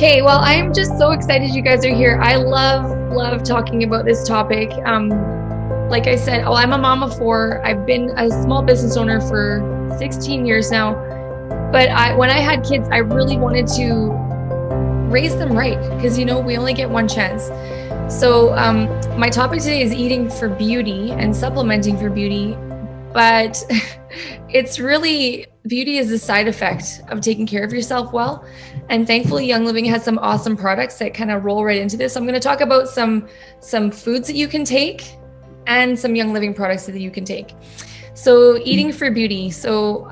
Okay, well, I'm just so excited you guys are here. I love talking about this topic. Like I said, I'm a mom of four. I've been a small business owner for 16 years now. But when I had kids, I really wanted to raise them right because, we only get one chance. So my topic today is eating for beauty and supplementing for beauty. But it's really, beauty is a side effect of taking care of yourself well. And thankfully, Young Living has some awesome products that kind of roll right into this. I'm going to talk about some foods that you can take and some Young Living products that you can take. So eating for beauty. So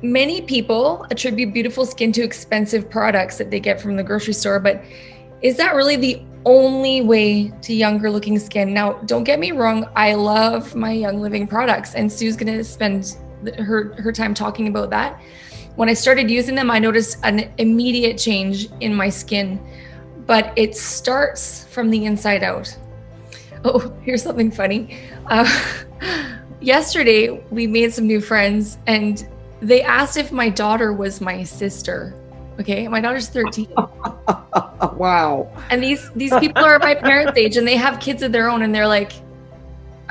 many people attribute beautiful skin to expensive products that they get from the grocery store, but is that really the only way to younger looking skin? Now, don't get me wrong. I love my Young Living products, and Sue's going to spend her time talking about that. When I started using them, I noticed an immediate change in my skin, but it starts from the inside out. Oh, here's something funny. Yesterday, we made some new friends, and they asked if my daughter was my sister. Okay, my daughter's 13. Wow. And these people are my parents' age, and they have kids of their own, and they're like,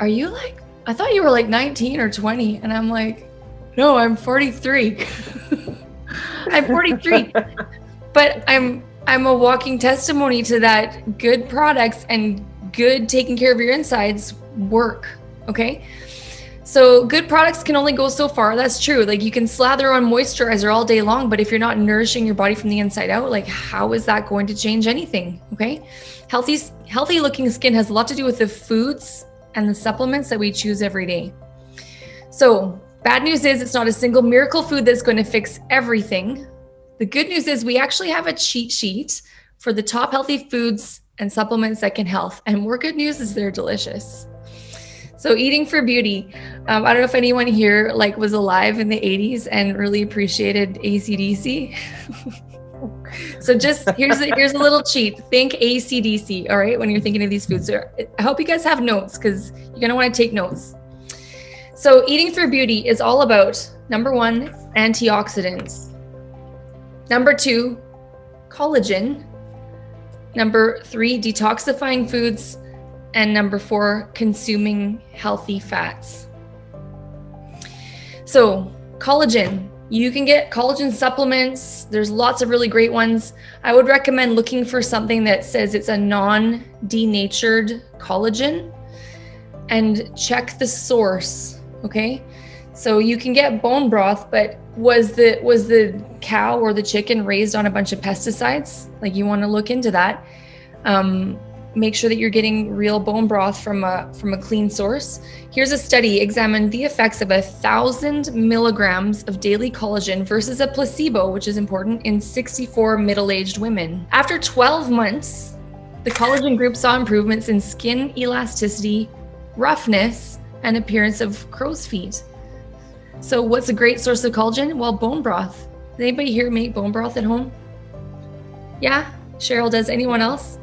"Are you like? I thought you were like 19 or 20." And I'm like, "No, I'm 43." I'm 43. But I'm a walking testimony to that good products and good taking care of your insides work. Okay. So good products can only go so far. That's true. Like you can slather on moisturizer all day long, but if you're not nourishing your body from the inside out, like how is that going to change anything? Okay. Healthy looking skin has a lot to do with the foods and the supplements that we choose every day. So bad news is it's not a single miracle food that's going to fix everything. The good news is we actually have a cheat sheet for the top healthy foods and supplements that can help. And more good news is they're delicious. So eating for beauty. I don't know if anyone here was alive in the 80s and really appreciated AC/DC. So just here's a little cheat. Think AC/DC, all right, when you're thinking of these foods. So I hope you guys have notes because you're going to want to take notes. So eating for beauty is all about, number 1, antioxidants. Number 2, collagen. Number 3, detoxifying foods. And number 4, consuming healthy fats. So collagen, you can get collagen supplements. There's lots of really great ones. I would recommend looking for something that says it's a non-denatured collagen and check the source, okay? So you can get bone broth, but was the cow or the chicken raised on a bunch of pesticides? Like you want to look into that. Make sure that you're getting real bone broth from a clean source. Here's a study examined the effects of 1,000 milligrams of daily collagen versus a placebo, which is important, in 64 middle-aged women. After 12 months, the collagen group saw improvements in skin elasticity, roughness, and appearance of crow's feet. So what's a great source of collagen? Well, bone broth. Does anybody here make bone broth at home? Yeah? Cheryl does. Anyone else?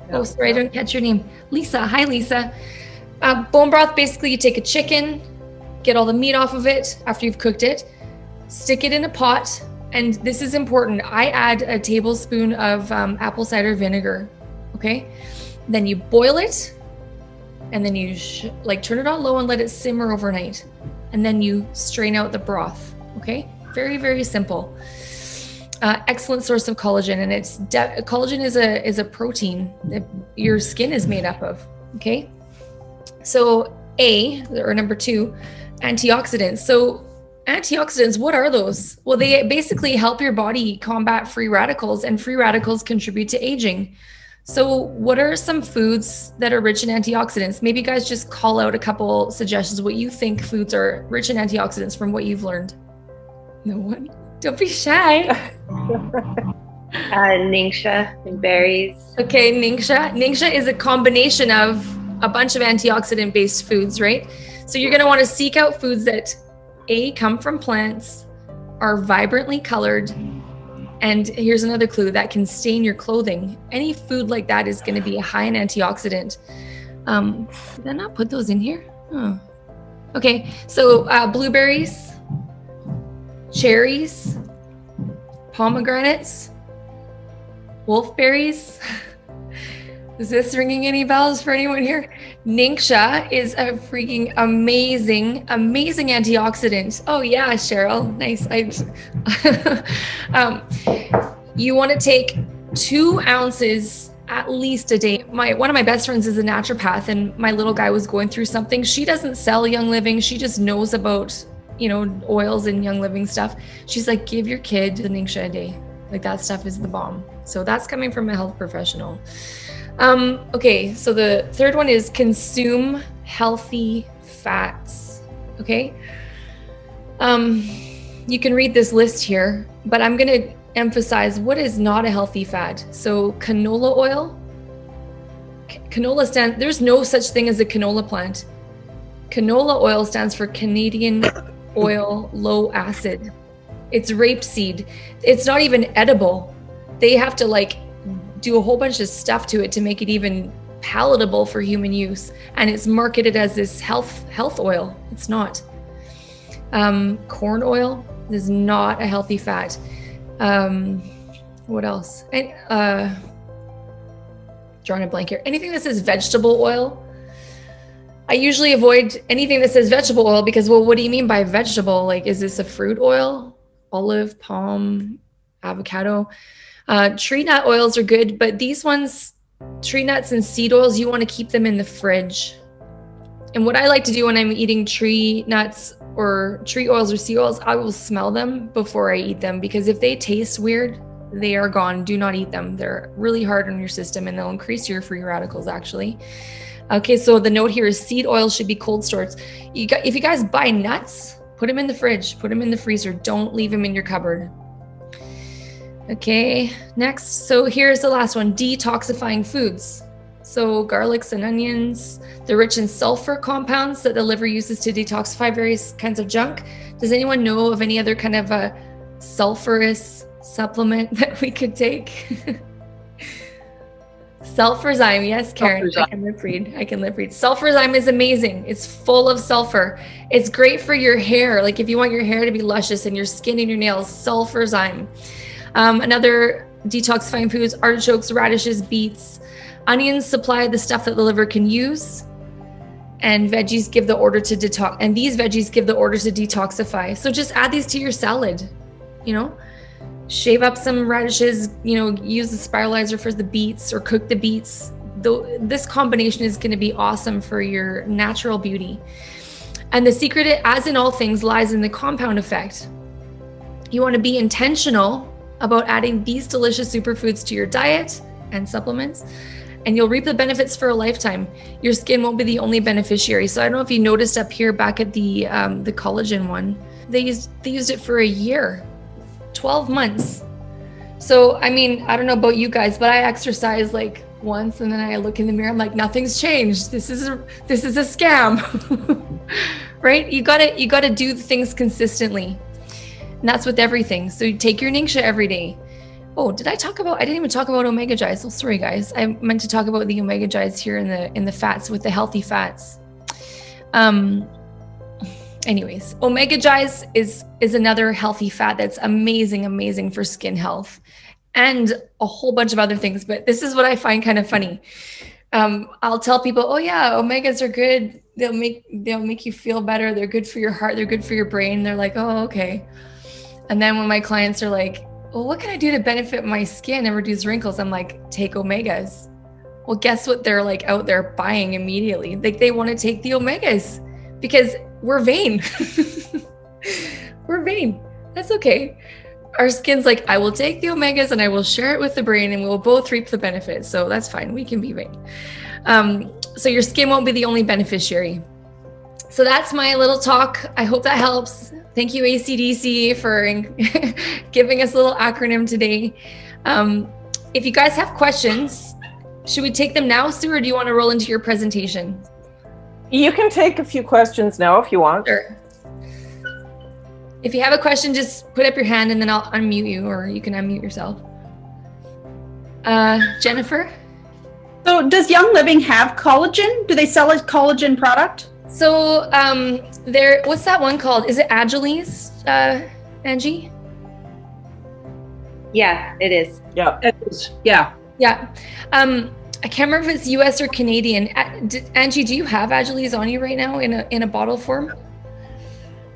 Oh, sorry, I didn't catch your name. Lisa. Hi, Lisa. Bone broth, basically you take a chicken, get all the meat off of it after you've cooked it, stick it in a pot, and this is important. I add a tablespoon of apple cider vinegar, okay? Then you boil it, and then you turn it on low and let it simmer overnight. And then you strain out the broth, okay? Very, very simple. Excellent source of collagen, and collagen is a protein that your skin is made up of. Okay, so number 2, antioxidants. So antioxidants, what are those? Well, they basically help your body combat free radicals, and free radicals contribute to aging. So what are some foods that are rich in antioxidants? Maybe you guys just call out a couple suggestions what you think foods are rich in antioxidants from what you've learned. No one. Don't be shy. Ningxia and berries. Okay, Ningxia. Ningxia is a combination of a bunch of antioxidant-based foods, right? So you're going to want to seek out foods that come from plants, are vibrantly colored, and here's another clue, that can stain your clothing. Any food like that is going to be high in antioxidant. Did I not put those in here? Oh. Okay, so blueberries, cherries, pomegranates, Wolfberries. Is this ringing any bells for anyone here? Ningxia is a freaking amazing antioxidant. Oh yeah, Cheryl, nice. You want to take 2 ounces at least a day. One of my best friends is a naturopath, and my little guy was going through something. She doesn't sell Young Living. She just knows about, oils and Young Living stuff. She's like, give your kid the Ningxia a day. Like, that stuff is the bomb. So that's coming from a health professional. Okay, so the third one is consume healthy fats. Okay. You can read this list here, but I'm going to emphasize what is not a healthy fat. So canola oil. There's no such thing as a canola plant. Canola oil stands for Canadian oil low acid. It's rapeseed. It's not even edible. They have to do a whole bunch of stuff to it to make it even palatable for human use. And it's marketed as this health oil. It's not. Corn oil is not a healthy fat. What else? And drawing a blank here. Anything that says vegetable oil. I usually avoid anything that says vegetable oil because, well, what do you mean by vegetable? Like, is this a fruit oil? Olive, palm, avocado? Tree nut oils are good, but these ones, tree nuts and seed oils, you want to keep them in the fridge. And what I like to do when I'm eating tree nuts or tree oils or seed oils, I will smell them before I eat them, because if they taste weird, they are gone. Do not eat them. They're really hard on your system and they'll increase your free radicals actually. Okay, so the note here is seed oil should be cold stored. If you guys buy nuts, put them in the fridge, put them in the freezer. Don't leave them in your cupboard. Okay, next. So here's the last one, detoxifying foods. So garlics and onions, they're rich in sulfur compounds that the liver uses to detoxify various kinds of junk. Does anyone know of any other kind of a sulfurous supplement that we could take? Sulfurzyme, yes, Karen, I can lip read. Sulfurzyme is amazing. It's full of sulfur. It's great for your hair. Like if you want your hair to be luscious and your skin and your nails, sulfurzyme. Another detoxifying foods, artichokes, radishes, beets. Onions supply the stuff that the liver can use, and veggies give the order to detox. And these veggies give the order to detoxify. So just add these to your salad, shave up some radishes, use the spiralizer for the beets or cook the beets. This combination is going to be awesome for your natural beauty. And the secret, as in all things, lies in the compound effect. You want to be intentional about adding these delicious superfoods to your diet and supplements, and you'll reap the benefits for a lifetime. Your skin won't be the only beneficiary. So I don't know if you noticed up here back at the collagen one, they used it for a year, 12 months. So, I mean, I don't know about you guys, but I exercise like once and then I look in the mirror, I'm like, nothing's changed. This is a scam, right? You gotta do things consistently. And that's with everything. So you take your Ningxia every day. Oh, I didn't even talk about omega Jis. Oh, sorry guys. I meant to talk about the omega Jis here in the fats, with the healthy fats. Anyways, omega Jis is another healthy fat that's amazing for skin health and a whole bunch of other things. But this is what I find kind of funny. I'll tell people, oh yeah, omegas are good. They'll make you feel better. They're good for your heart. They're good for your brain. They're like, oh, okay. And then when my clients are like, well, what can I do to benefit my skin and reduce wrinkles? I'm like, take omegas. Well, guess what? They're like out there buying immediately. Like they want to take the omegas because we're vain. We're vain. That's okay. Our skin's like, I will take the omegas and I will share it with the brain and we'll both reap the benefits. So that's fine. We can be vain. So your skin won't be the only beneficiary. So that's my little talk. I hope that helps. Thank you, ACDC, for giving us a little acronym today. If you guys have questions, should we take them now, Sue, or do you want to roll into your presentation? You can take a few questions now if you want. Sure. If you have a question, just put up your hand and then I'll unmute you, or you can unmute yourself. Jennifer? So does Young Living have collagen? Do they sell a collagen product? So what's that one called? Is it Agiles, Angie? Yeah, it is. Yeah. Yeah. Yeah. I can't remember if it's US or Canadian. Angie, do you have Agiles on you right now in a bottle form?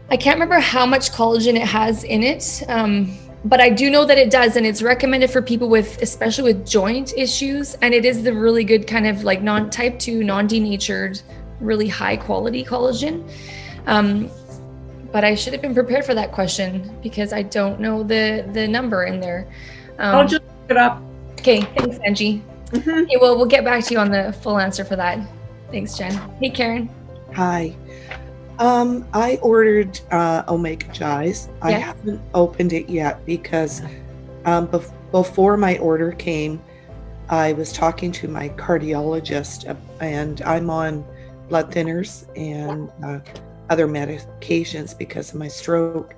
I can't remember how much collagen it has in it, but I do know that it does, and it's recommended for people especially with joint issues, and it is the really good kind of like type 2, non-denatured, really high quality collagen. But I should have been prepared for that question because I don't know the number in there. I'll just look it up. Okay, thanks, Angie. Mhm. Okay, well, we'll get back to you on the full answer for that. Thanks, Jen. Hey, Karen. Hi. I ordered Omega Gize. I haven't opened it yet because before my order came, I was talking to my cardiologist, and I'm on blood thinners and other medications because of my stroke.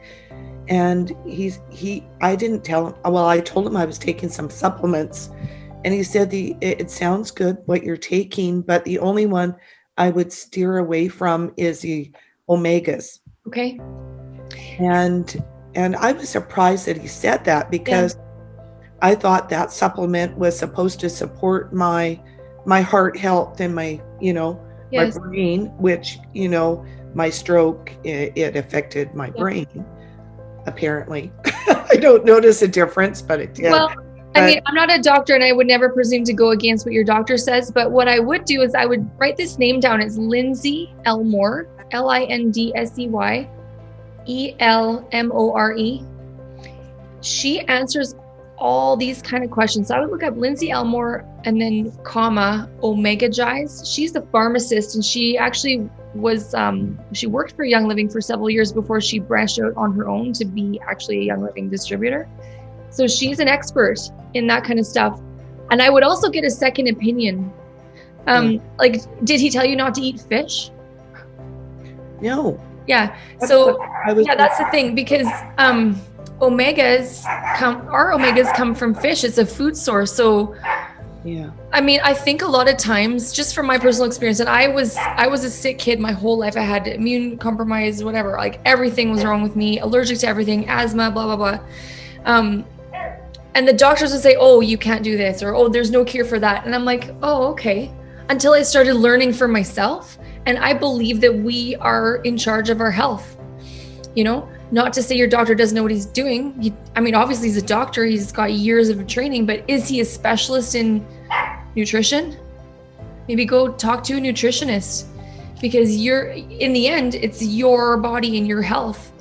And I didn't tell him. Well, I told him I was taking some supplements, and he said it sounds good what you're taking, but the only one I would steer away from is the omegas. Okay. And I was surprised that he said that because I thought that supplement was supposed to support my heart health and my my brain, which my stroke it affected my brain. Apparently, I don't notice a difference, but it did. Well, I mean, I'm not a doctor, and I would never presume to go against what your doctor says. But what I would do is I would write this name down. It's Lindsay Elmore, Lindsey Elmore. She answers all these kind of questions. So I would look up Lindsay Elmore and then Omega Gize. She's a pharmacist, and she actually was she worked for Young Living for several years before she branched out on her own to be actually a Young Living distributor. So she's an expert in that kind of stuff. And I would also get a second opinion. Like, did he tell you not to eat fish? No. Yeah. So that's the thing, because omegas come from fish. It's a food source. So yeah. I mean, I think a lot of times, just from my personal experience, and I was a sick kid my whole life. I had immune compromise, whatever, like everything was wrong with me, allergic to everything, asthma, blah, blah, blah. And the doctors would say, oh, you can't do this, or, oh, there's no cure for that. And I'm like, oh, okay. Until I started learning for myself. And I believe that we are in charge of our health. Not to say your doctor doesn't know what he's doing. I mean, obviously he's a doctor, he's got years of training, but is he a specialist in nutrition? Maybe go talk to a nutritionist, because in the end, it's your body and your health.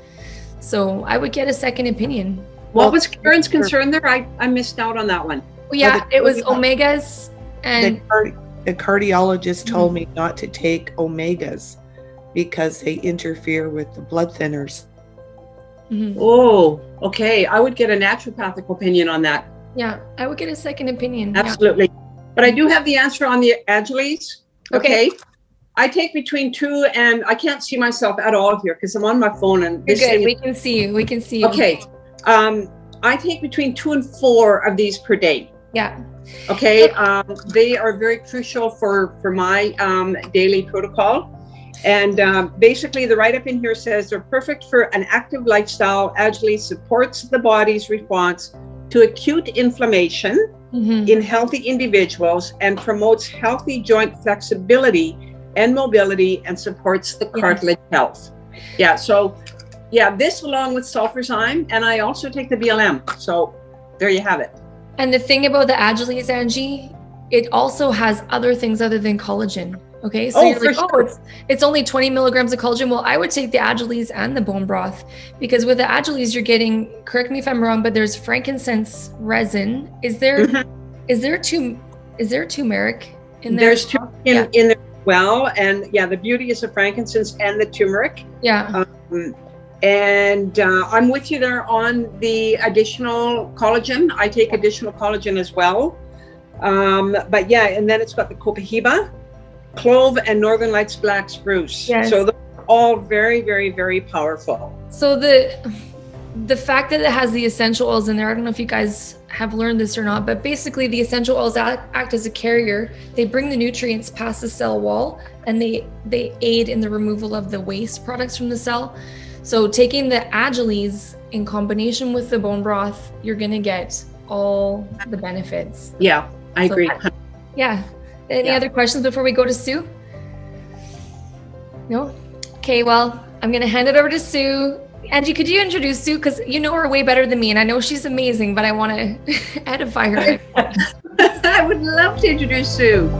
So I would get a second opinion. What was Karen's concern there? I missed out on that one. Well, yeah, it was omegas, and the cardiologist told me not to take omegas because they interfere with the blood thinners. Mm-hmm. Oh, okay. I would get a naturopathic opinion on that. Yeah, I would get a second opinion. Absolutely. Yeah. But I do have the answer on the Agiles. Okay. I take between 2 and I can't see myself at all here because I'm on my phone and this good. We can see you. We can see you. Okay. I take between 2 and 4 of these per day. Yeah. Okay. They are very crucial for my daily protocol. And basically the write-up in here says they're perfect for an active lifestyle. Agiles supports the body's response to acute inflammation in healthy individuals and promotes healthy joint flexibility and mobility and supports the cartilage health. Yeah. So this along with sulfurzyme, and I also take the BLM. So there you have it. And the thing about the Agiles, Angie, it also has other things other than collagen. Okay, so you're like, sure. It's only 20 milligrams of collagen. Well, I would take the Agiles and the bone broth, because with the Agiles, you're getting, correct me if I'm wrong, but there's frankincense resin. Is there turmeric in there? There's turmeric in there as well. And the beauty is the frankincense and the turmeric. Yeah. And I'm with you there on the additional collagen. I take additional collagen as well. But and then it's got the copahiba, clove, and Northern Lights black spruce. Yes. So they're all very, very, very powerful. So the fact that it has the essential oils in there, I don't know if you guys have learned this or not, but basically the essential oils act as a carrier. They bring the nutrients past the cell wall, and they aid in the removal of the waste products from the cell. So taking the Agiles in combination with the bone broth, you're going to get all the benefits. Yeah, I So agree. that- Yeah. Any Yeah. other questions before we go to Sue? No? Okay, well, I'm going to hand it over to Sue. Angie, could you introduce Sue? Because you know her way better than me, and I know she's amazing, but I want to edify her. I would love to introduce Sue.